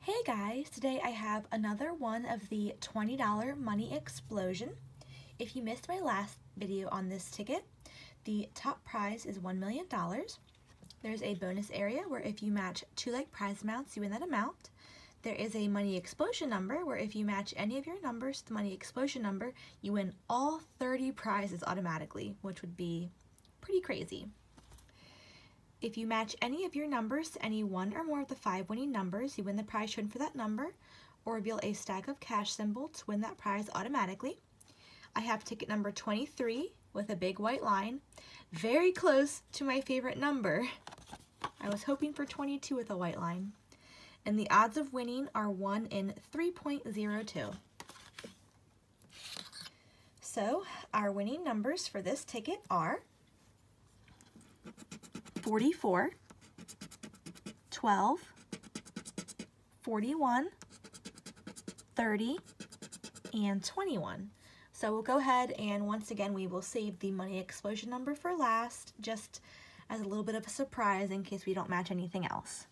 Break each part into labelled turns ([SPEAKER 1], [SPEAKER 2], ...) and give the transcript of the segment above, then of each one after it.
[SPEAKER 1] Hey guys, today I have another one of the $20 money explosion. If you missed my last video on this ticket, the top prize is $1 million. There's a bonus area where if you match two like prize amounts, you win that amount. There is a money explosion number where if you match any of your numbers to the money explosion number, you win all 30 prizes automatically, which would be pretty crazy. If you match any of your numbers to any one or more of the 5 winning numbers, you win the prize shown for that number, or reveal a stack of cash symbol to win that prize automatically. I have ticket number 23 with a big white line, very close to my favorite number. I was hoping for 22 with a white line. And the odds of winning are 1 in 3.02. So our winning numbers for this ticket are 44, 12, 41, 30, and 21. So we'll go ahead and once again we will save the money explosion number for last, just as a little bit of a surprise in case we don't match anything else.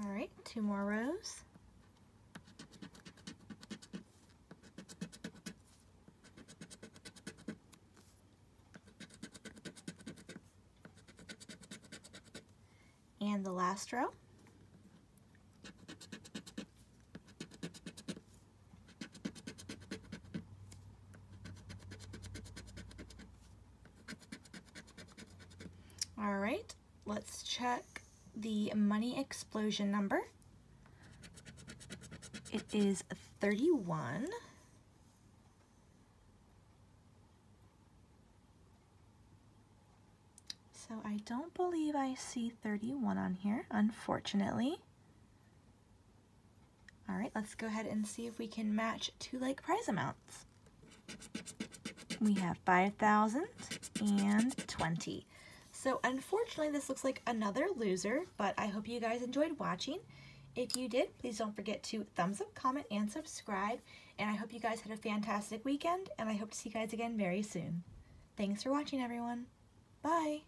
[SPEAKER 1] All right, 2 more rows. And the last row. All right, let's check the money explosion number. It is 31. So I don't believe I see 31 on here, unfortunately. All right, let's go ahead and see if we can match two like prize amounts. We have 5,000 and 20. So unfortunately, this looks like another loser, but I hope you guys enjoyed watching. If you did, please don't forget to thumbs up, comment, and subscribe. And I hope you guys had a fantastic weekend, and I hope to see you guys again very soon. Thanks for watching, everyone. Bye.